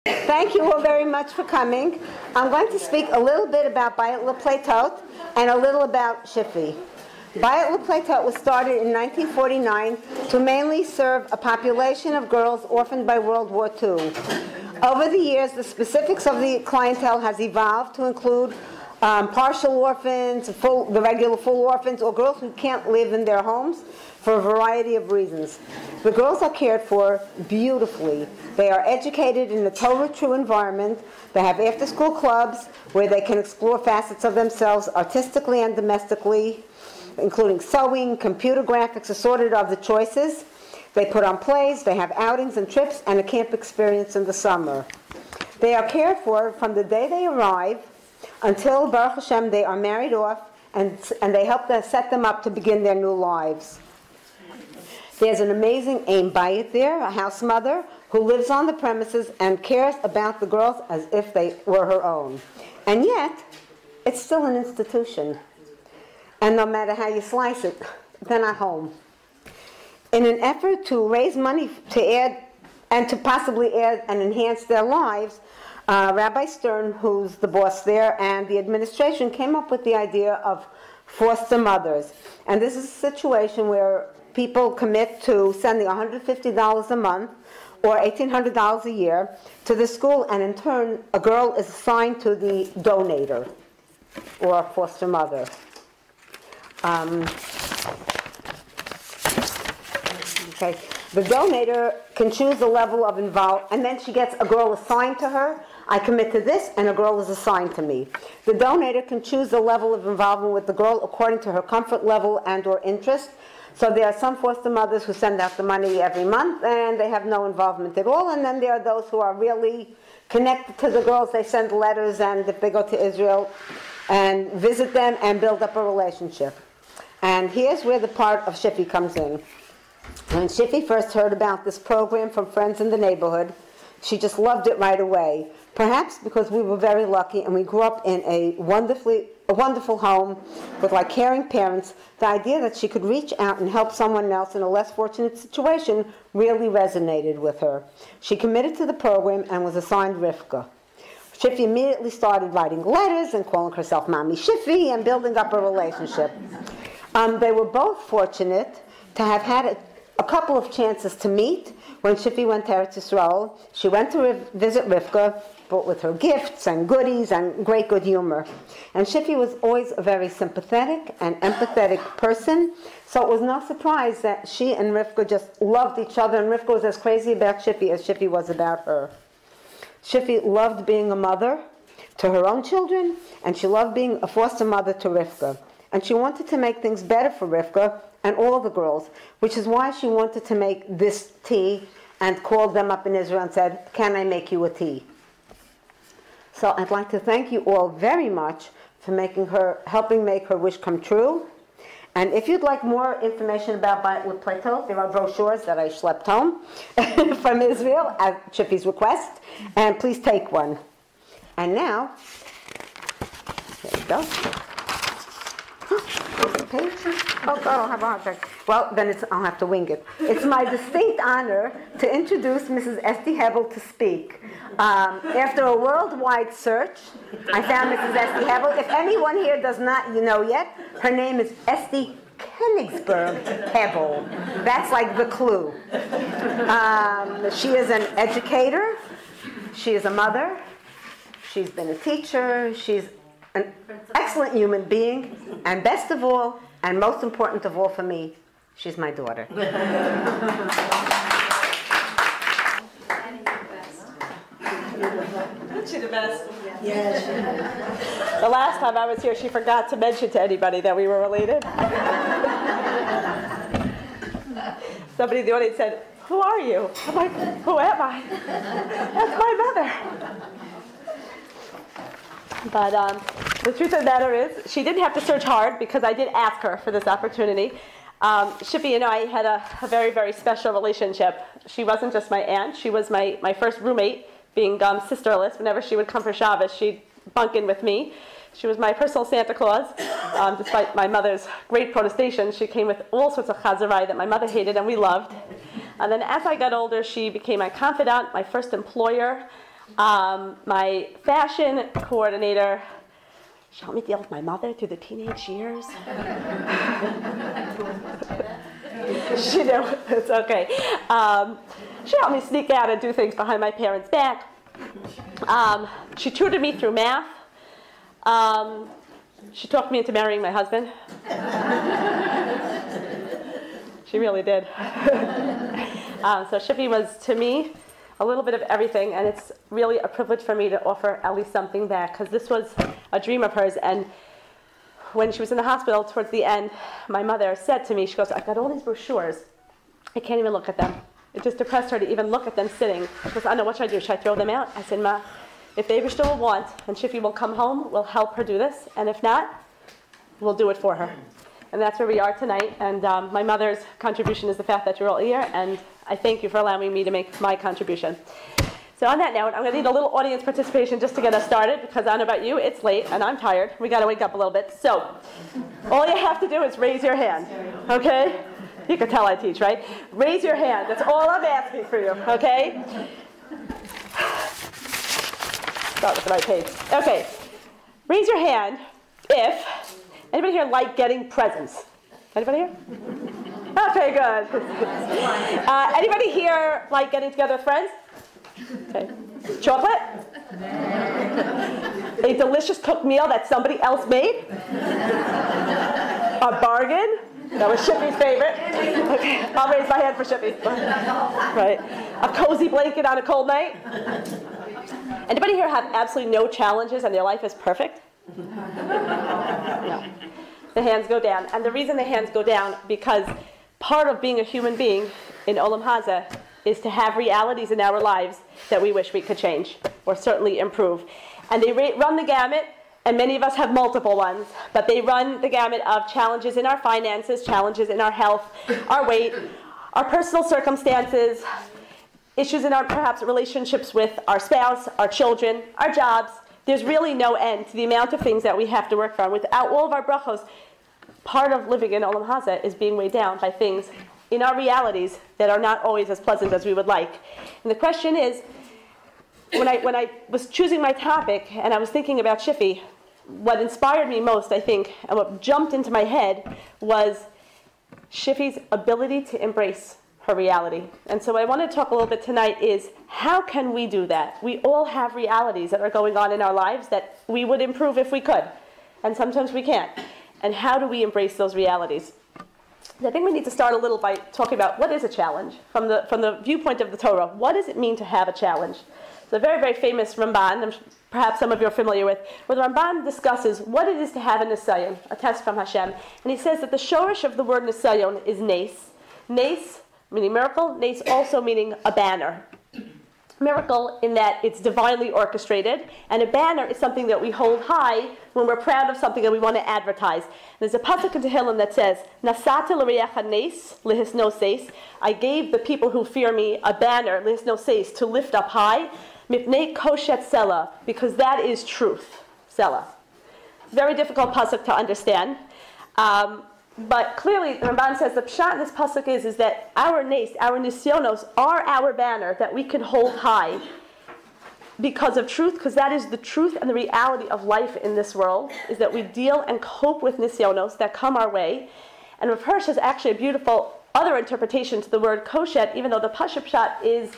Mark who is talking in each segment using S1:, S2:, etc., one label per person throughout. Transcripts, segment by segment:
S1: Thank you all very much for coming. I'm going to speak a little bit about Bayit L'Pleitot and a little about Shiffy. Bayit L'Pleitot was started in 1949 to mainly serve a population of girls orphaned by World War II. Over the years, the specifics of the clientele has evolved to include partial orphans, the regular full orphans, or girls who can't live in their homes for a variety of reasons. The girls are cared for beautifully. They are educated in a Torah true environment. They have after-school clubs where they can explore facets of themselves artistically and domestically, including sewing, computer graphics, assorted of the choices. They put on plays, they have outings and trips, and a camp experience in the summer. They are cared for from the day they arrive until, Baruch Hashem, they are married off, and they help them set them up to begin their new lives. There's an amazing Aim Bayit there, a house mother, who lives on the premises and cares about the girls as if they were her own. And yet, it's still an institution. And no matter how you slice it, they're not home. In an effort to raise money to add, and to possibly add and enhance their lives, Rabbi Stern, who's the boss there, and the administration came up with the idea of foster mothers. And this is a situation where people commit to sending $150 a month or $1,800 a year to the school, and in turn, a girl is assigned to the donator or foster mother. Okay. The donator can choose the level of involvement, and then she gets a girl assigned to her. I commit to this, and a girl is assigned to me. The donator can choose the level of involvement with the girl according to her comfort level and or interest. So there are some foster mothers who send out the money every month, and they have no involvement at all. And then there are those who are really connected to the girls. They send letters, and if they go to Israel and visit them and build up a relationship. And here's where the part of Shiffy comes in. When Shiffy first heard about this program from friends in the neighborhood, she just loved it right away. Perhaps because we were very lucky and we grew up in a wonderful home with caring parents. The idea that she could reach out and help someone else in a less fortunate situation really resonated with her. She committed to the program and was assigned Rivka. Shiffy immediately started writing letters and calling herself Mommy Shiffy and building up a relationship. They were both fortunate to have had a couple of chances to meet. When Shiffy went to Eretz Yisrael, she went to visit Rivka, brought with her gifts and goodies and great good humor. And Shiffy was always a very sympathetic and empathetic person, so it was no surprise that she and Rivka just loved each other, and Rivka was as crazy about Shiffy as Shiffy was about her. Shiffy loved being a mother to her own children, and she loved being a foster mother to Rivka. And she wanted to make things better for Rivka and all the girls, which is why she wanted to make this tea and called them up in Israel and said, "Can I make you a tea?" So I'd like to thank you all very much for helping make her wish come true. And if you'd like more information about Bayit L'Pleitot, there are brochures that I schlepped home from Israel at Shiffy's request, and please take one. And now, there we go. Page? Oh, I don't have a hard time. Well, then I'll have to wing it. It's my distinct honor to introduce Mrs. Estee Hebel to speak. After a worldwide search, I found Mrs. Estee Hebel. If anyone here does not know yet, her name is Estee Kenigsberg Hebel. That's like the clue. She is an educator. She is a mother. She's been a teacher. She's an excellent human being, and best of all, and most important of all for me, she's my daughter.
S2: Isn't she the best?
S3: Yes.
S2: The last time I was here, she forgot to mention to anybody that we were related. Somebody in the audience said, "Who are you?" I'm like, "Who am I?" That's my mother. But the truth of the matter is, she didn't have to search hard because I did ask her for this opportunity. Shiffy and I had a very, very special relationship. She wasn't just my aunt. She was my first roommate, being sisterless. Whenever she would come for Shabbos, she'd bunk in with me. She was my personal Santa Claus. Despite my mother's great protestation, she came with all sorts of chazarai that my mother hated and we loved. And then as I got older, she became my confidant, my first employer. My fashion coordinator, she helped me deal with my mother through the teenage years. She knew, it's okay. She helped me sneak out and do things behind my parents' back. She tutored me through math. She talked me into marrying my husband. She really did. So Shiffy was, to me, a little bit of everything, and it's really a privilege for me to offer at least something back, because this was a dream of hers. And when she was in the hospital towards the end, my mother said to me, she goes, I've got all these brochures. I can't even look at them. It just depressed her to even look at them sitting. She goes, I don't know, what should I do? Should I throw them out? I said, Ma, if the Eibishter will want, and Shiffy will come home, we'll help her do this. And if not, we'll do it for her. And that's where we are tonight. And my mother's contribution is the fact that you're all here. And I thank you for allowing me to make my contribution. So on that note, I'm going to need a little audience participation just to get us started, because I don't know about you, it's late and I'm tired. We got to wake up a little bit. So all you have to do is raise your hand, okay? You can tell I teach, right? Raise your hand. That's all I'm asking for you, okay? Start with the right page. Okay. Raise your hand if anybody here like getting presents. Anybody here? Okay, good. Anybody here like getting together with friends? Okay. Chocolate? A delicious cooked meal that somebody else made? A bargain? That was Shiffy's favorite. Okay, I'll raise my hand for Shiffy. Right. A cozy blanket on a cold night? Anybody here have absolutely no challenges and their life is perfect? No. The hands go down. And the reason the hands go down, because part of being a human being in Olam Hazeh is to have realities in our lives that we wish we could change, or certainly improve. And they run the gamut, and many of us have multiple ones, but they run the gamut of challenges in our finances, challenges in our health, our weight, our personal circumstances, issues in our perhaps relationships with our spouse, our children, our jobs. There's really no end to the amount of things that we have to work on. Without all of our brachos, part of living in Olam Hazeh is being weighed down by things in our realities that are not always as pleasant as we would like. And the question is, when I was choosing my topic and I was thinking about Shiffy, what inspired me most, I think, and what jumped into my head was Shiffy's ability to embrace her reality. And so what I want to talk a little bit tonight is, how can we do that? We all have realities that are going on in our lives that we would improve if we could, and sometimes we can't. And how do we embrace those realities? I think we need to start a little by talking about what is a challenge from the viewpoint of the Torah. What does it mean to have a challenge? It's a very, very famous Ramban, perhaps some of you are familiar with, where the Ramban discusses what it is to have a nisayon, a test from Hashem. And he says that the shorish of the word nisayon is nes. Nes, meaning miracle, nes also meaning a banner. Miracle in that it's divinely orchestrated, and a banner is something that we hold high when we're proud of something that we want to advertise. There's a pasuk in Tehillim that says, "Nasata l'reyacha nes lihisnoses." I gave the people who fear me a banner, lihisnoses, to lift up high, mipnei koshet sela, because that is truth, sela. Very difficult pasuk to understand. But clearly, the Ramban says the pshat in this pasuk is that our nes, our nisyonos, are our banner that we can hold high because of truth, because that is the truth and the reality of life in this world, is that we deal and cope with nisyonos that come our way. And Rav Hirsch has actually a beautiful other interpretation to the word koshet, even though the pasuk pshat is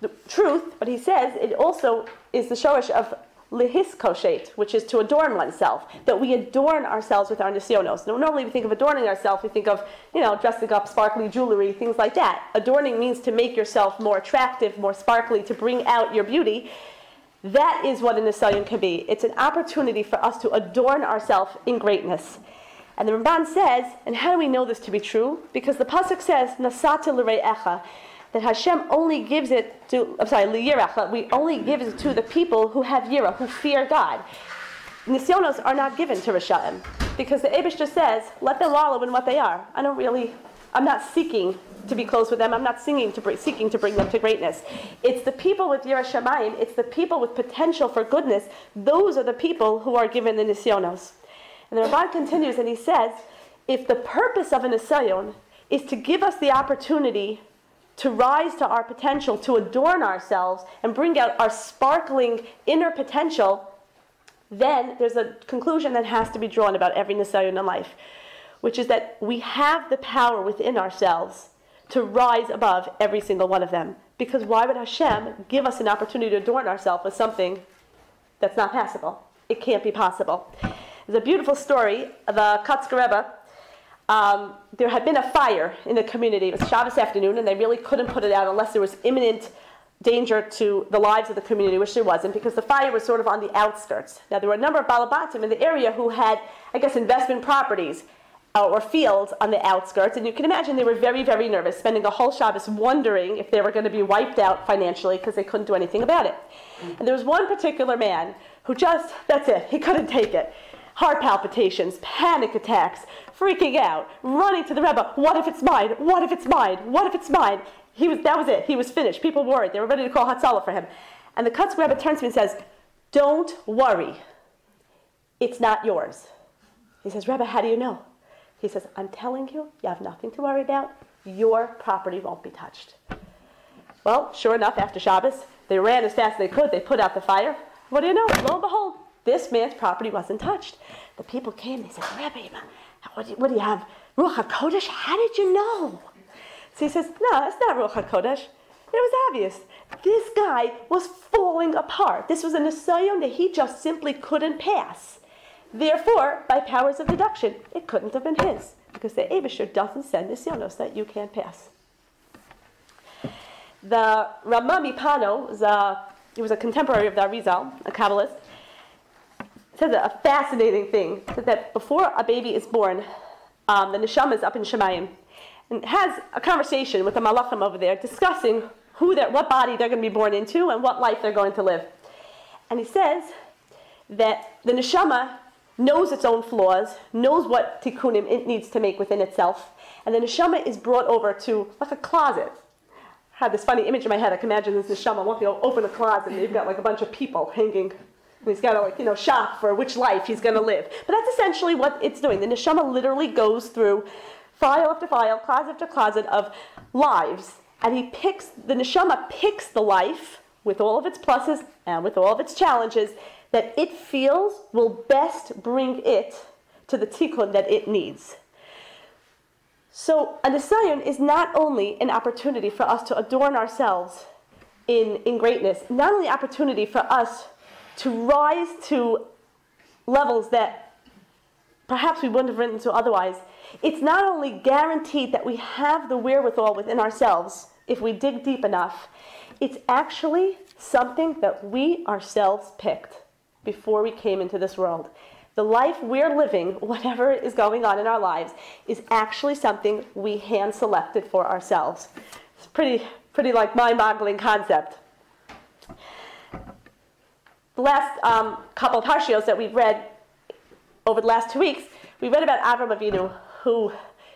S2: the truth, but he says it also is the shorish of lihis koshet, which is to adorn oneself, that we adorn ourselves with our nisyonos. Now, normally we think of adorning ourselves, we think of, dressing up sparkly jewelry, things like that. Adorning means to make yourself more attractive, more sparkly, to bring out your beauty. That is what a nisayon can be. It's an opportunity for us to adorn ourselves in greatness. And the Ramban says, and how do we know this to be true? Because the pasuk says, nasata l're'echa, that Hashem only gives it to, liyirach, we only give it to the people who have yira, who fear God. Nisyonos are not given to Rishayim, because the Eibishter says, let them wallow in what they are. I'm not seeking to be close with them, I'm not seeking to bring them to greatness. It's the people with Yira Shamayim, it's the people with potential for goodness, those are the people who are given the Nisyonos. And the Ramban continues and he says, if the purpose of a Nisayon is to give us the opportunity to rise to our potential, to adorn ourselves, and bring out our sparkling inner potential, then there's a conclusion that has to be drawn about every nisayon in life, which is that we have the power within ourselves to rise above every single one of them. Because why would Hashem give us an opportunity to adorn ourselves with something that's not possible? It can't be possible. There's a beautiful story. The Kotzker Rebbe, there had been a fire in the community. It was Shabbos afternoon, and they really couldn't put it out unless there was imminent danger to the lives of the community, which there wasn't, because the fire was sort of on the outskirts. Now, there were a number of Balabatim in the area who had, I guess, investment properties or fields on the outskirts, and you can imagine they were very, very nervous, spending a whole Shabbos wondering if they were going to be wiped out financially because they couldn't do anything about it. And there was one particular man who just, that's it, he couldn't take it. Heart palpitations, panic attacks, freaking out, running to the Rebbe, what if it's mine? What if it's mine? What if it's mine? That was it. He was finished. People were worried. They were ready to call Hatzalah for him. And the Kotzker Rebbe turns to me and says, don't worry. It's not yours. He says, Rebbe, how do you know? He says, I'm telling you, you have nothing to worry about. Your property won't be touched. Well, sure enough, after Shabbos, they ran as fast as they could. They put out the fire. What do you know? Lo and behold, this man's property wasn't touched. The people came. They said, Rebbe, what do you have? Ruach HaKodesh? How did you know? So he says, no, it's not Ruach HaKodesh. It was obvious. This guy was falling apart. This was a nisayon that he just simply couldn't pass. Therefore, by powers of deduction, it couldn't have been his, because the Eibusher doesn't send nisyonos that you can't pass. The Rama Mipano, he was a contemporary of the Arizal, a Kabbalist, says a fascinating thing. Says that before a baby is born, the neshama is up in Shemayim, and has a conversation with the malachim over there, discussing what body they're going to be born into and what life they're going to live. And he says that the neshama knows its own flaws, knows what tikkunim it needs to make within itself, and the neshama is brought over to like a closet. I had this funny image in my head. I can imagine this neshama walking open a closet, and you've got like a bunch of people hanging. And he's got to shop for which life he's going to live. But that's essentially what it's doing. The neshama literally goes through file after file, closet after closet of lives, and the neshama picks the life with all of its pluses and with all of its challenges that it feels will best bring it to the tikkun that it needs. So a nisayon is not only an opportunity for us to adorn ourselves in greatness, not only an opportunity for us to rise to levels that perhaps we wouldn't have risen to otherwise. It's not only guaranteed that we have the wherewithal within ourselves if we dig deep enough, it's actually something that we ourselves picked before we came into this world. The life we're living, whatever is going on in our lives, is actually something we hand-selected for ourselves. It's pretty like mind-boggling concept. The last couple of parshios that we've read over the last 2 weeks, we read about Avram Avinu, who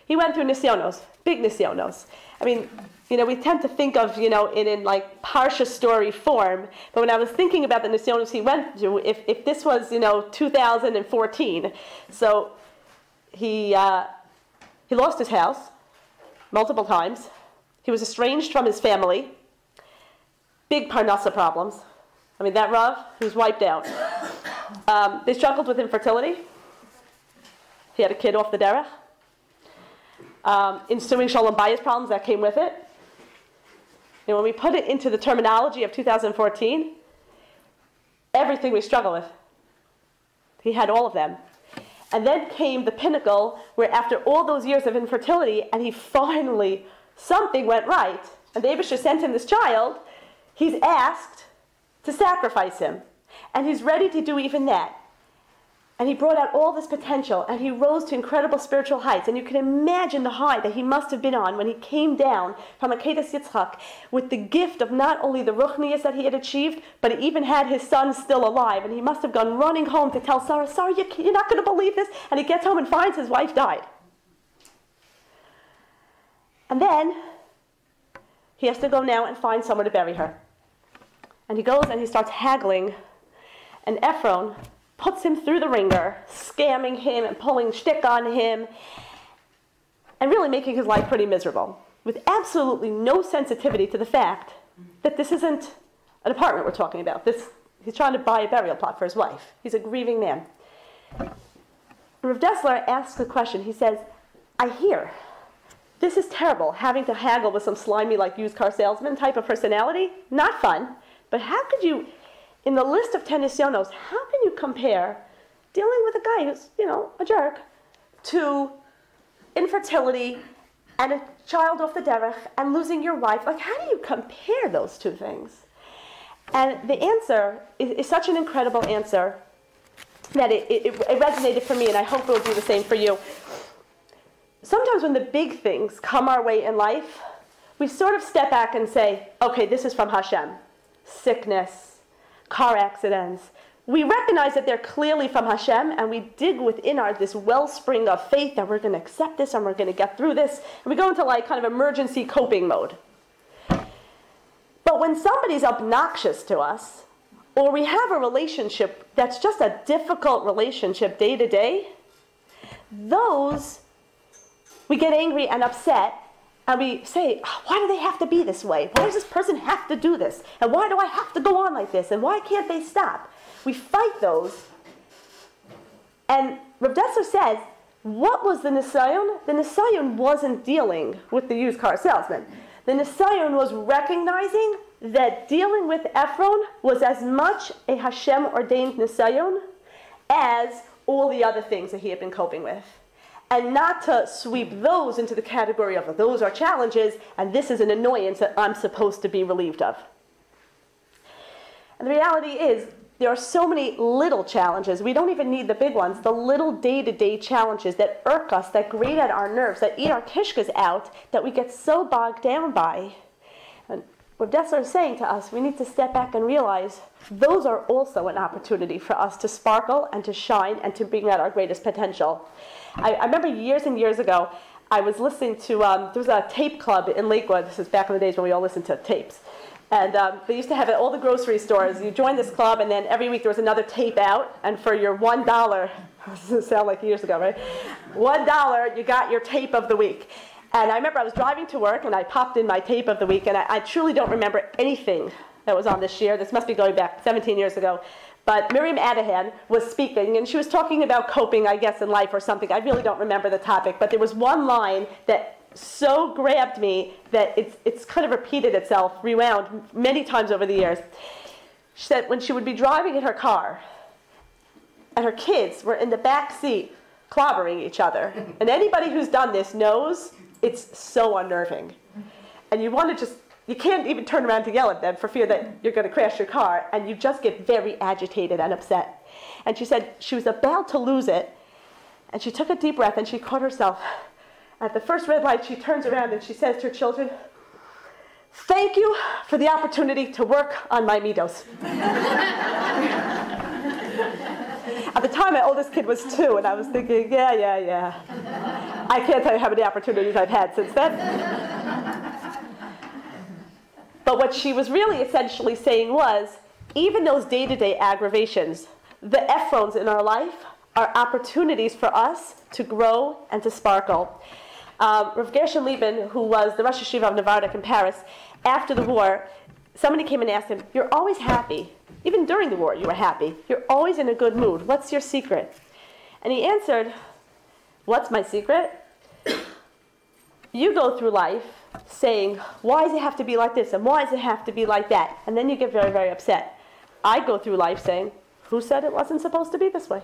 S2: he went through nisyonos, big nisyonos. I mean, we tend to think of, in like parsha story form, but when I was thinking about the nisyonos he went through, if this was, 2014, so he lost his house multiple times. He was estranged from his family. Big parnasa problems. I mean, that Rav, he was wiped out. They struggled with infertility. He had a kid off the derech. Ensuing shalom bayis problems that came with it. And when we put it into the terminology of 2014, everything we struggle with. He had all of them. And then came the pinnacle where after all those years of infertility, and he finally, something went right, and the Eibusher sent him this child, he's asked to sacrifice him. And he's ready to do even that. And he brought out all this potential, and he rose to incredible spiritual heights. And you can imagine the high that he must have been on when he came down from Akedas Yitzchak with the gift of not only the ruchnius that he had achieved, but he even had his son still alive. And he must have gone running home to tell Sarah, you're not going to believe this. And he gets home and finds his wife died. And then he has to go now and find somewhere to bury her. And he goes and he starts haggling. And Ephron puts him through the ringer, scamming him and pulling shtick on him, and really making his life pretty miserable. with absolutely no sensitivity to the fact that this isn't an apartment we're talking about. He's trying to buy a burial plot for his wife. He's a grieving man. Rav Dessler asks the question. He says, I hear, this is terrible, having to haggle with some slimy, like, used car salesman type of personality. Not fun. But how could you, in the list of 10 nisyonos, how can you compare dealing with a guy who's, a jerk, to infertility and a child off the derech and losing your wife? Like, how do you compare those two things? And the answer is such an incredible answer that it resonated for me, and I hope it will do the same for you. Sometimes when the big things come our way in life, we sort of step back and say, okay, this is from Hashem. Sickness, car accidents. We recognize that they're clearly from Hashem, and we dig within this wellspring of faith that we're going to accept this and we're going to get through this. And we go into kind of emergency coping mode. But when somebody's obnoxious to us, or we have a relationship that's just a difficult relationship day to day, those we get angry and upset, and we say, why do they have to be this way? Why does this person have to do this? And why do I have to go on like this? And why can't they stop? We fight those. And Rav Dessler says, what was the nisayon? The nisayon wasn't dealing with the used car salesman. The nisayon was recognizing that dealing with Ephron was as much a Hashem-ordained nisayon as all the other things that he had been coping with. And not to sweep those into the category of those are challenges, and this is an annoyance that I'm supposed to be relieved of. And the reality is, there are so many little challenges. We don't even need the big ones. The little day-to-day challenges that irk us, that grate at our nerves, that eat our kishkas out, that we get so bogged down by. And what Dessler is saying to us, we need to step back and realize those are also an opportunity for us to sparkle and to shine and to bring out our greatest potential. I remember years and years ago, I was listening to, there was a tape club in Lakewood. This is back in the days when we all listened to tapes. And they used to have it at all the grocery stores. You joined this club, and then every week there was another tape out. And for your $1, this doesn't sound like years ago, right? $1, you got your tape of the week. And I remember I was driving to work, and I popped in my tape of the week, and I truly don't remember anything that was on this year. This must be going back 17 years ago. But Miriam Adahan was speaking, and she was talking about coping, I guess, in life or something. I really don't remember the topic, but there was one line that so grabbed me that it's kind of repeated itself, rewound many times over the years. She said when she would be driving in her car, and her kids were in the back seat clobbering each other. And anybody who's done this knows it's so unnerving. And you want to you can't even turn around to yell at them for fear that you're going to crash your car, and you just get very agitated and upset. And she said she was about to lose it, and she took a deep breath, and she caught herself. At the first red light, she turns around and she says to her children, "Thank you for the opportunity to work on my midos." At the time, my oldest kid was 2, and I was thinking, yeah. I can't tell you how many opportunities I've had since then. But what she was really essentially saying was, even those day-to-day aggravations, the Ephrons in our life are opportunities for us to grow and to sparkle. Rav Gershon Lieben, who was the Rosh Yeshiva of Novardok in Paris, after the war, somebody came and asked him, "You're always happy. Even during the war, you were happy. You're always in a good mood. What's your secret?" And he answered, "What's my secret? You go through life saying, why does it have to be like this? And why does it have to be like that? And then you get very, very upset. I go through life saying, who said it wasn't supposed to be this way?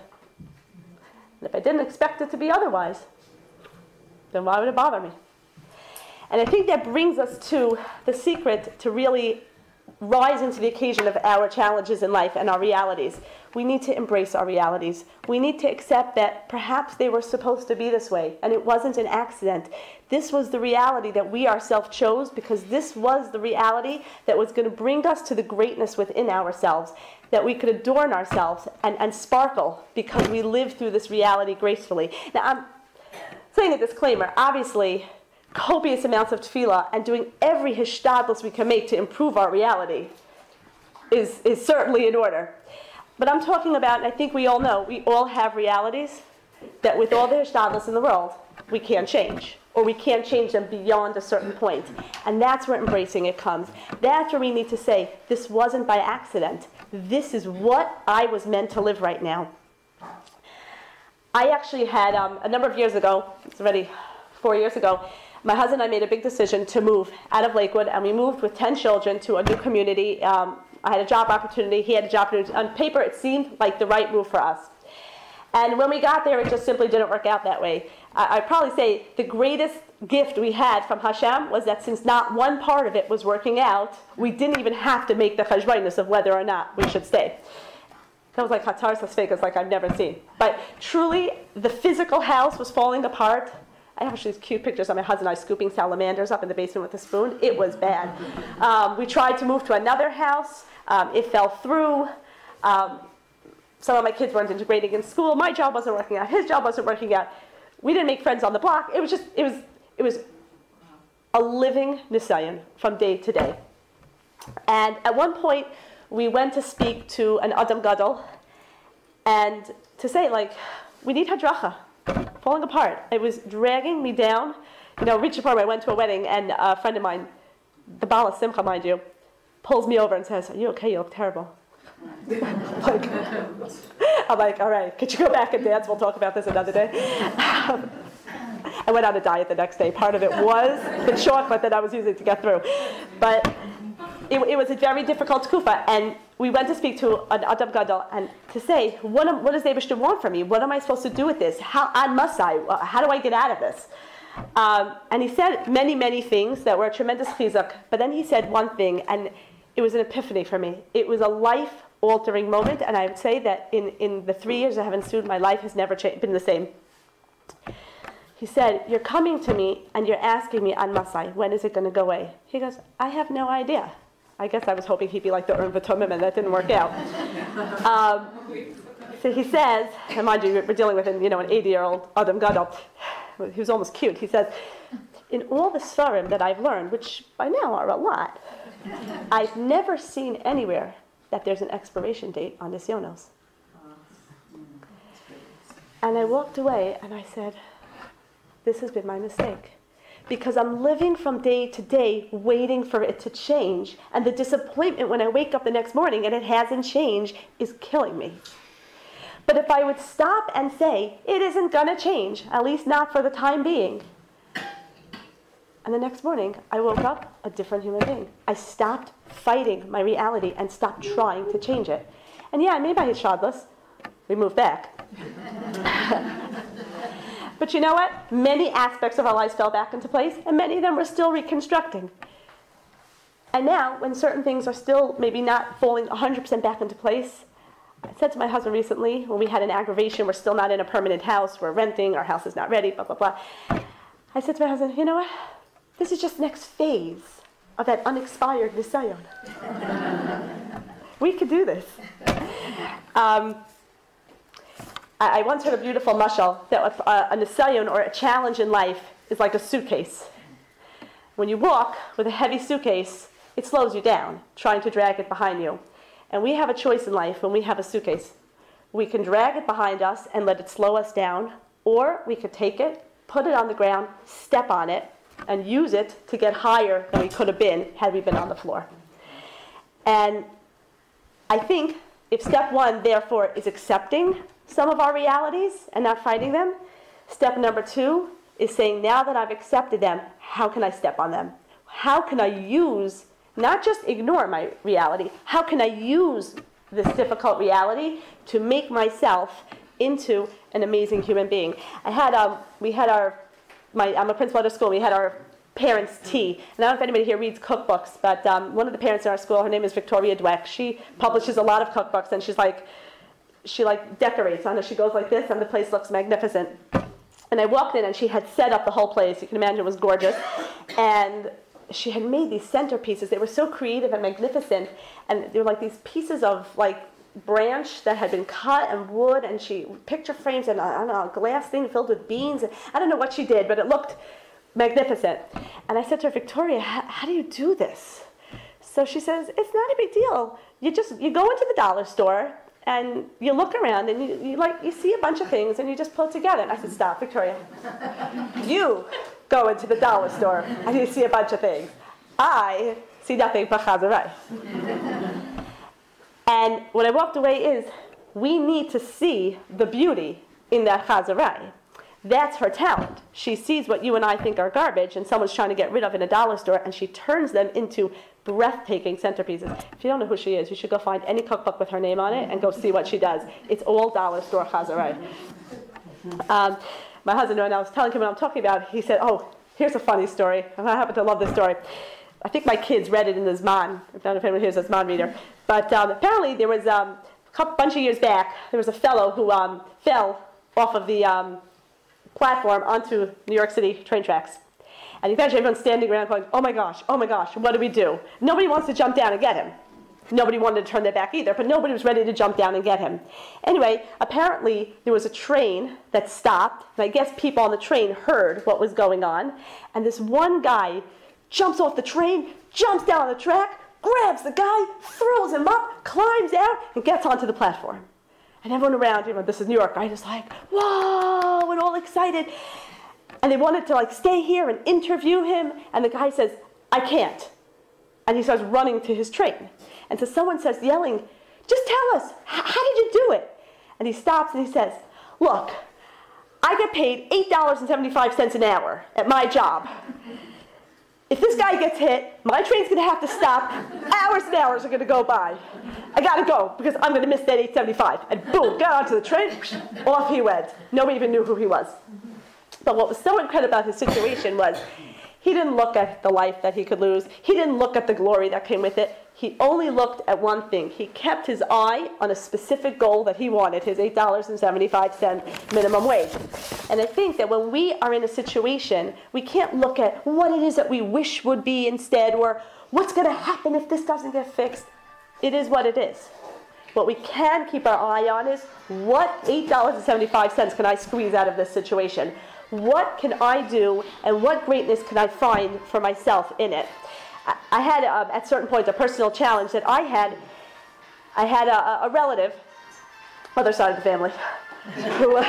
S2: And if I didn't expect it to be otherwise, then why would it bother me?" And I think that brings us to the secret to really rise into the occasion of our challenges in life and our realities. We need to embrace our realities. We need to accept that perhaps they were supposed to be this way, and it wasn't an accident. This was the reality that we ourselves chose, because this was the reality that was going to bring us to the greatness within ourselves, that we could adorn ourselves and sparkle because we lived through this reality gracefully. Now, I'm saying a disclaimer. Obviously, copious amounts of tefillah and doing every hishtadlus we can make to improve our reality is certainly in order. But I'm talking about, and I think we all know, we all have realities that with all the hishtadlus in the world, we can't change. or we can't change them beyond a certain point. And that's where embracing it comes. That's where we need to say, this wasn't by accident. This is what I was meant to live right now. I actually had, a number of years ago, it's already 4 years ago, my husband and I made a big decision to move out of Lakewood, and we moved with 10 children to a new community. I had a job opportunity, he had a job opportunity. On paper, it seemed like the right move for us. And when we got there, it just simply didn't work out that way. I'd probably say the greatest gift we had from Hashem was that since not one part of it was working out, we didn't even have to make the cheshbonos of whether or not we should stay. That was like Hatzar Sasvegas, like I've never seen. But truly, the physical house was falling apart. I have these cute pictures of my husband and I scooping salamanders up in the basement with a spoon. It was bad. We tried to move to another house. It fell through. Some of my kids weren't integrating in school. My job wasn't working out. His job wasn't working out. We didn't make friends on the block. It was a living nisayon from day to day. And at one point, we went to speak to an Adam Gadol and to say, like, we need hadracha. Falling apart. It was dragging me down. You know, reaching for I went to a wedding, and a friend of mine, the Baal Simcha, mind you, pulls me over and says, "Are you okay? You look terrible." I'm like, all right, could you go back and dance? We'll talk about this another day. I went on a diet the next day. Part of it was the chocolate that I was using to get through. But it was a very difficult kufa, and we went to speak to an Adam Gadol and to say, what does the Eibishter want from me? What am I supposed to do with this? How must I? How do I get out of this? And he said many, many things that were a tremendous chizuk, but then he said one thing, and it was an epiphany for me. It was a life-altering moment, and I would say that in the 3 years that have ensued, my life has never been the same. He said, you're coming to me and you're asking me on Masai, when is it going to go away? He goes, I have no idea. I guess I was hoping he'd be like the Urim V'Tumim, and that didn't work out. So he says, and mind you, we're dealing with an 80-year-old Adam Gadol. He was almost cute. He says, in all the Sfarim that I've learned, which by now are a lot, I've never seen anywhere that there's an expiration date on Nisyonos. And I walked away and I said, this has been my mistake. Because I'm living from day to day waiting for it to change. And the disappointment when I wake up the next morning and it hasn't changed is killing me. But if I would stop and say, it isn't going to change, at least not for the time being. And the next morning, I woke up a different human being. I stopped fighting my reality and stopped trying to change it. And yeah, maybe I had shadless. We moved back. But you know what? Many aspects of our lives fell back into place, and many of them we're still reconstructing. And now, when certain things are still maybe not falling 100% back into place, I said to my husband recently, when we had an aggravation, we're still not in a permanent house, we're renting, our house is not ready, blah, blah, blah. I said to my husband, you know what? This is just next phase of that unexpired nisayon. We could do this. I once heard a beautiful mashal that a nisayon or a challenge in life is like a suitcase. When you walk with a heavy suitcase, it slows you down, trying to drag it behind you. And we have a choice in life when we have a suitcase. We can drag it behind us and let it slow us down, or we could take it, put it on the ground, step on it, and use it to get higher than we could have been had we been on the floor. And I think if step one, therefore, is accepting some of our realities and not fighting them, step number two is saying, now that I've accepted them, how can I step on them? How can I use, not just ignore my reality, how can I use this difficult reality to make myself into an amazing human being? I'm a principal at a school, we had our parents' tea. And I don't know if anybody here reads cookbooks, but one of the parents in our school, her name is Victoria Dweck. She publishes a lot of cookbooks, and she decorates on it. She goes like this, and the place looks magnificent. And I walked in, and she had set up the whole place. You can imagine it was gorgeous. And she had made these centerpieces. They were so creative and magnificent. And they were like these pieces of branch that had been cut and wood, and she picture frames and a glass thing filled with beans. And I don't know what she did, but it looked magnificent. And I said to her, Victoria, how do you do this? So she says, it's not a big deal. You go into the dollar store, and you look around and you see a bunch of things and you just pull it together. And I said, stop, Victoria. You go into the dollar store and you see a bunch of things. I see nothing but chazarai. And what I walked away is, we need to see the beauty in that chazarai. That's her talent. She sees what you and I think are garbage and someone's trying to get rid of in a dollar store, and she turns them into breathtaking centerpieces. If you don't know who she is, you should go find any cookbook with her name on it and go see what she does. It's all dollar store chazarai. My husband, when I was telling him what I'm talking about, he said, oh, here's a funny story. I happen to love this story. I think my kids read it in the Zman. I don't know if anyone here is a Zman reader. But apparently there was a bunch of years back, there was a fellow who fell off of the platform onto New York City train tracks. And eventually everyone's standing around going, oh my gosh, what do we do? Nobody wants to jump down and get him. Nobody wanted to turn their back either, but nobody was ready to jump down and get him. Anyway, apparently there was a train that stopped, and I guess people on the train heard what was going on, and this one guy jumps off the train, jumps down on the track, grabs the guy, throws him up, climbs out, and gets onto the platform. And everyone around, this is New York, right? Is like, whoa, and all excited. And they wanted to stay here and interview him. And the guy says, I can't. And he starts running to his train. And so someone starts yelling, just tell us, how did you do it? And he stops and he says, look, I get paid $8.75 an hour at my job. If this guy gets hit, my train's going to have to stop. Hours and hours are going to go by. I got to go because I'm going to miss that $8.75. And boom, got onto the train, off he went. Nobody even knew who he was. But what was so incredible about his situation was he didn't look at the life that he could lose. He didn't look at the glory that came with it. He only looked at one thing. He kept his eye on a specific goal that he wanted, his $8.75 minimum wage. And I think that when we are in a situation, we can't look at what it is that we wish would be instead, or what's going to happen if this doesn't get fixed. It is what it is. What we can keep our eye on is, what $8.75 can I squeeze out of this situation? What can I do, and what greatness can I find for myself in it? I had, at certain points, a personal challenge that I had a relative, other side of the family, who,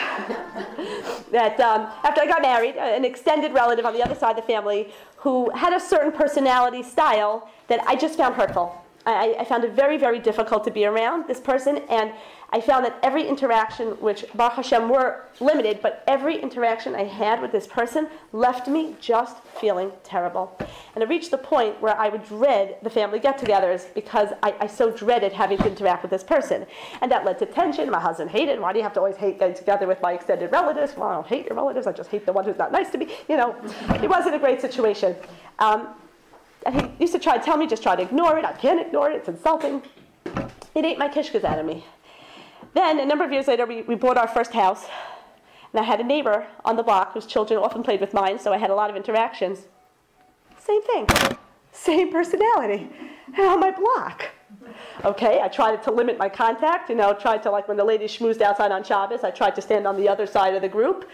S2: that after I got married, an extended relative on the other side of the family, who had a certain personality style that I just found hurtful. I found it very, very difficult to be around this person, and I found that every interaction, which Baruch Hashem were limited, but every interaction I had with this person left me just feeling terrible. And I reached the point where I would dread the family get-togethers because I so dreaded having to interact with this person. And that led to tension. My husband hated, why do you have to always hate getting together with my extended relatives? Well, I don't hate your relatives, I just hate the one who's not nice to me. It wasn't a great situation. And he used to try to tell me, just try to ignore it. I can't ignore it. It's insulting. It ate my kishkas out of me. Then, a number of years later, we bought our first house. And I had a neighbor on the block whose children often played with mine, so I had a lot of interactions. Same thing. Same personality. And on my block. Okay, I tried to limit my contact. Tried to, when the ladies schmoozed outside on Shabbos, I tried to stand on the other side of the group.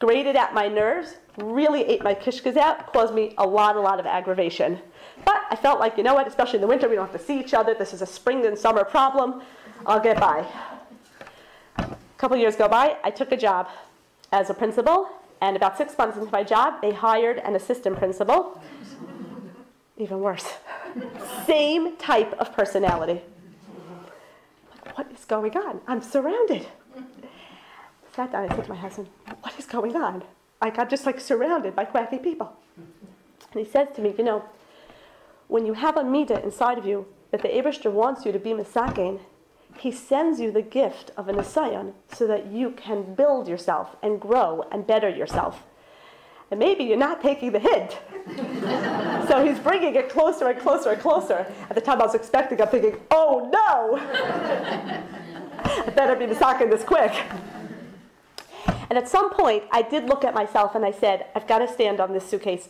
S2: Grated at my nerves, really ate my kishkas out, caused me a lot of aggravation. But I felt like, especially in the winter, we don't have to see each other. This is a spring and summer problem. I'll get by. A couple years go by, I took a job as a principal, and about 6 months into my job, they hired an assistant principal. Even worse. Same type of personality. What is going on? I'm surrounded. Sat down, I said to my husband, what is going on? I got just surrounded by quacky people. And he says to me, when you have a midah inside of you that the Eibishter wants you to be misakein, he sends you the gift of an nisayon so that you can build yourself and grow and better yourself. And maybe you're not taking the hint. So he's bringing it closer and closer and closer. At the time I was expecting, I'm thinking, oh no! I better be misakein this quick. And at some point, I did look at myself and I said, I've got to stand on this suitcase.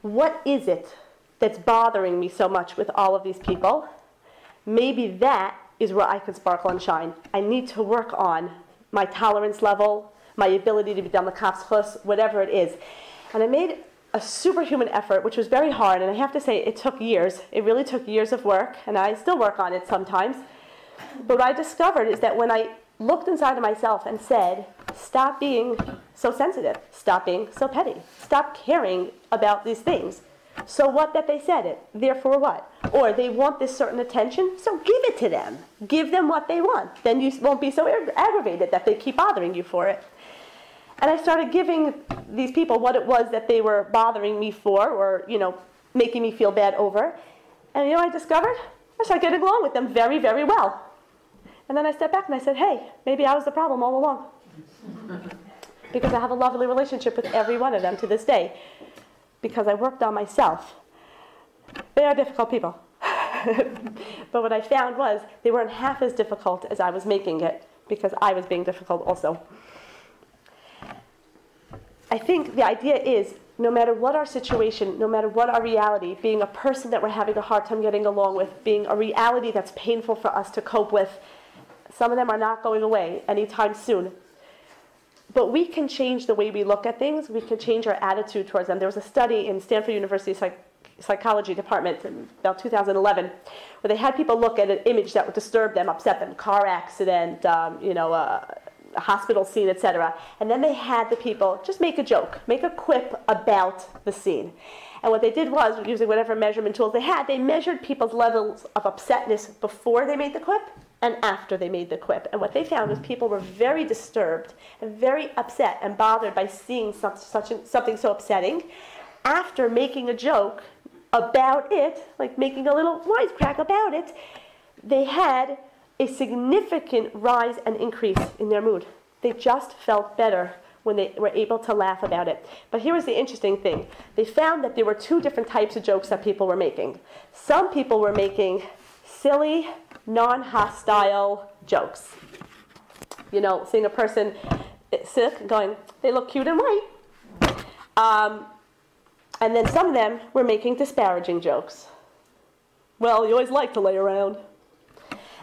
S2: What is it that's bothering me so much with all of these people? Maybe that is where I can sparkle and shine. I need to work on my tolerance level, my ability to be done the kapschus, whatever it is. And I made a superhuman effort, which was very hard, and I have to say it took years. It really took years of work, and I still work on it sometimes. But what I discovered is that when I looked inside of myself and said, stop being so sensitive, stop being so petty, stop caring about these things. So what that they said it, therefore what? Or they want this certain attention, so give it to them. Give them what they want. Then you won't be so aggravated that they keep bothering you for it. And I started giving these people what it was that they were bothering me for, or, making me feel bad over. And I discovered? I started getting along with them very, very well. And then I stepped back and I said, hey, maybe I was the problem all along. Because I have a lovely relationship with every one of them to this day. Because I worked on myself. They are difficult people. But what I found was they weren't half as difficult as I was making it, because I was being difficult also. I think the idea is, no matter what our situation, no matter what our reality, being a person that we're having a hard time getting along with, being a reality that's painful for us to cope with, some of them are not going away anytime soon. But we can change the way we look at things. We can change our attitude towards them. There was a study in Stanford University psychology department in about 2011 where they had people look at an image that would disturb them, upset them, car accident, a hospital scene, etc. And then they had the people just make a joke, make a quip about the scene. And what they did was, using whatever measurement tools they had, they measured people's levels of upsetness before they made the quip and after they made the quip. And what they found was people were very disturbed and very upset and bothered by seeing something so upsetting. After making a joke about it, like making a little wisecrack about it, they had a significant rise and increase in their mood. They just felt better when they were able to laugh about it. But here was the interesting thing. They found that there were two different types of jokes that people were making. Some people were making silly, non-hostile jokes. Seeing a person sick, going, they look cute and white. And then some of them were making disparaging jokes. Well, you always like to lay around.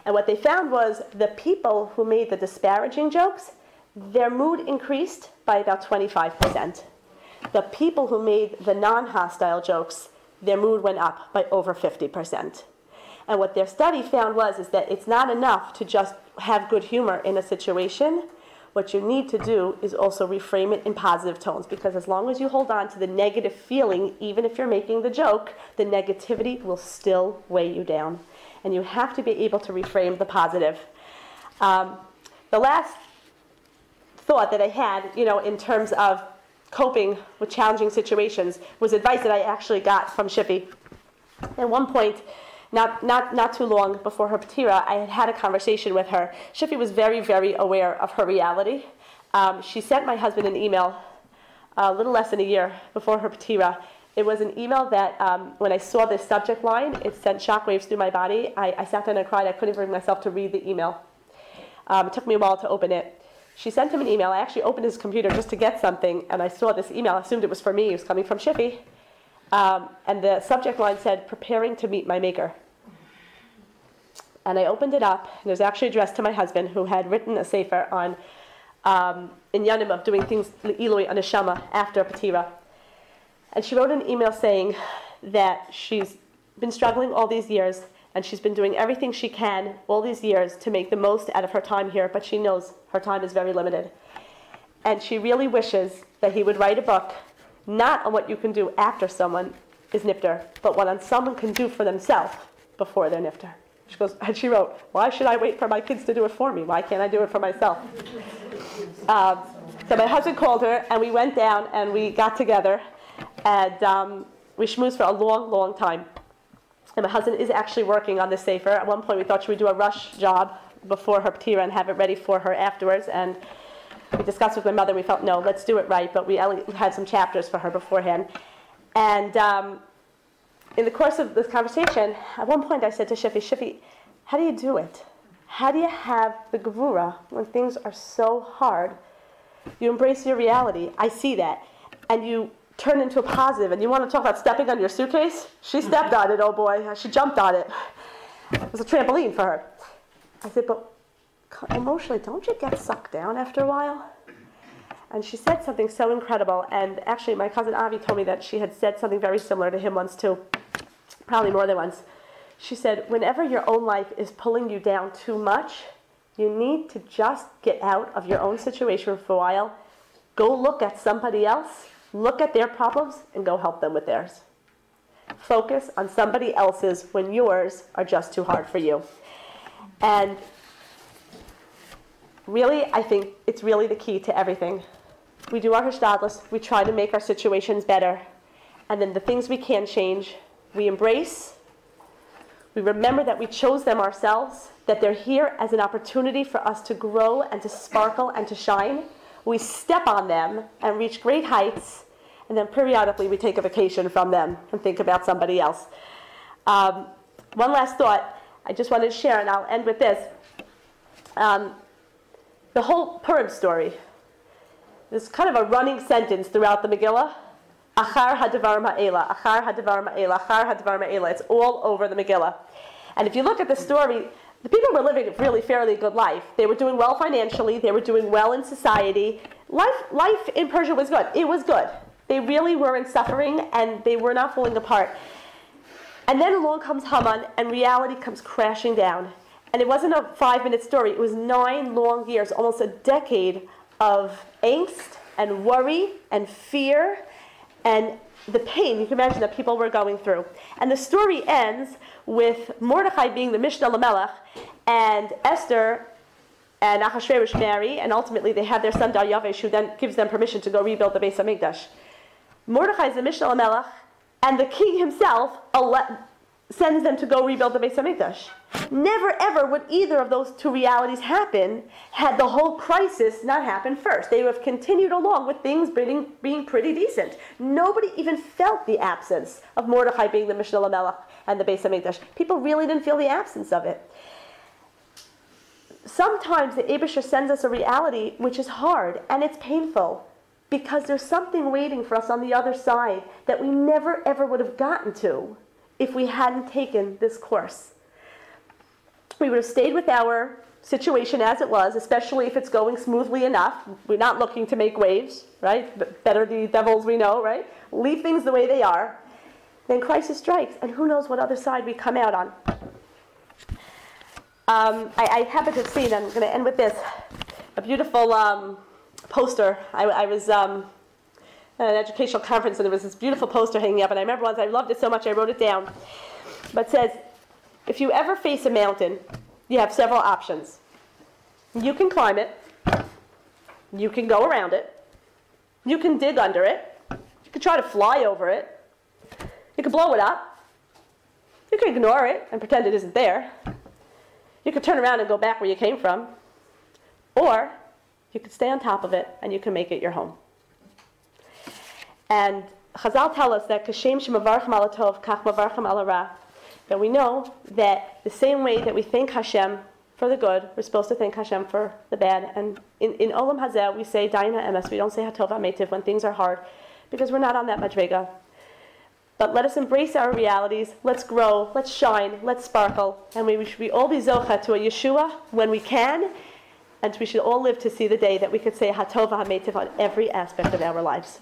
S2: And what they found was the people who made the disparaging jokes, their mood increased by about 25%. The people who made the non-hostile jokes, their mood went up by over 50%. And what their study found is that it's not enough to just have good humor in a situation. What you need to do is also reframe it in positive tones, because as long as you hold on to the negative feeling, even if you're making the joke, the negativity will still weigh you down. And you have to be able to reframe the positive. The last thought that I had, in terms of coping with challenging situations, was advice that I actually got from Shiffy. At one point, not too long before her patira, I had a conversation with her. Shiffy was very, very aware of her reality. She sent my husband an email a little less than a year before her patira. It was an email that, when I saw this subject line, it sent shockwaves through my body. I sat down and cried. I couldn't bring myself to read the email. It took me a while to open it. She sent him an email. I actually opened his computer just to get something, and I saw this email. I assumed it was for me. It was coming from Shiffy. And the subject line said, "Preparing to meet my maker." And I opened it up, and it was actually addressed to my husband, who had written a sefer on Inyanim of doing things Ilui Aneshama after a patira. And she wrote an email saying that she's been struggling all these years, and she's been doing everything she can all these years to make the most out of her time here, but she knows her time is very limited. And she really wishes that he would write a book, not on what you can do after someone is nifter, but what someone can do for themselves before they're nifter. She goes, and she wrote, "Why should I wait for my kids to do it for me? Why can't I do it for myself?" So my husband called her, and we went down, and we got together, and we schmoozed for a long, long time. And my husband is actually working on this sefer. At one point, we thought she would do a rush job before her patira and have it ready for her afterwards. And we discussed with my mother. We felt, no, let's do it right. But we had some chapters for her beforehand. And in the course of this conversation, at one point I said to Shiffy, how do you do it? How do you have the gevura when things are so hard? You embrace your reality. I see that. And you turn into a positive. And you want to talk about stepping on your suitcase? She stepped on it, oh boy. She jumped on it. It was a trampoline for her. I said, but emotionally, don't you get sucked down after a while? And she said something so incredible. And actually, my cousin Avi told me that she had said something very similar to him once too. Probably more than once. She said, whenever your own life is pulling you down too much, you need to just get out of your own situation for a while. Go look at somebody else, look at their problems, and go help them with theirs. Focus on somebody else's when yours are just too hard for you. And really, I think it's really the key to everything. We do our hishtadlus, we try to make our situations better, and then the things we can change, we embrace. We remember that we chose them ourselves, that they're here as an opportunity for us to grow and to sparkle and to shine. We step on them and reach great heights, and then periodically we take a vacation from them and think about somebody else. One last thought I just wanted to share, and I'll end with this. The whole Purim story, there's kind of a running sentence throughout the Megillah. Achar hadavar ma'ela, achar hadavar ma'ela, achar hadavar ma'ela. It's all over the Megillah. And if you look at the story, the people were living a really fairly good life. They were doing well financially. They were doing well in society. Life in Persia was good. It was good. They really weren't suffering, and they were not falling apart. And then along comes Haman, and reality comes crashing down. And it wasn't a 5-minute story. It was 9 long years, almost a decade of angst and worry and fear and the pain, you can imagine, that people were going through. And the story ends with Mordechai being the Mishnah Lamelech, and Esther and Achashverosh marry, and ultimately they have their son Daryavesh, who then gives them permission to go rebuild the Beis HaMikdash. Mordechai is the Mishnah Lamelech, and the king himself sends them to go rebuild the Beis HaMikdash. Never ever would either of those two realities happen had the whole crisis not happened first. They would have continued along with things being pretty decent. Nobody even felt the absence of Mordechai being the Mishnah Lamelech and the Beis HaMikdash. People really didn't feel the absence of it. Sometimes the Eibusher sends us a reality which is hard and it's painful, because there's something waiting for us on the other side that we never ever would have gotten to if we hadn't taken this course. We would have stayed with our situation as it was, especially if it's going smoothly enough. We're not looking to make waves, right? Better the devils we know, right? Leave things the way they are. Then crisis strikes, and who knows what other side we come out on. I happen to have seen, I'm going to end with this, a beautiful poster. I was at an educational conference, and there was this beautiful poster hanging up, and I remember once I loved it so much I wrote it down. But it says, if you ever face a mountain, you have several options. You can climb it, you can go around it, you can dig under it, you can try to fly over it, you can blow it up, you can ignore it and pretend it isn't there, you can turn around and go back where you came from, or you can stay on top of it and you can make it your home. And Chazal tell us that Kashem shemavarchem ala tov, kach mavarchem ala ra, that we know that the same way that we thank Hashem for the good, we're supposed to thank Hashem for the bad. And in Olam Hazeh, we say Daina Emes. We don't say Hatov HaMeitiv when things are hard, because we're not on that madrega. But let us embrace our realities. Let's grow. Let's shine. Let's sparkle. And we should all be zocha to a Yeshua when we can. And we should all live to see the day that we could say Hatov HaMeitiv on every aspect of our lives.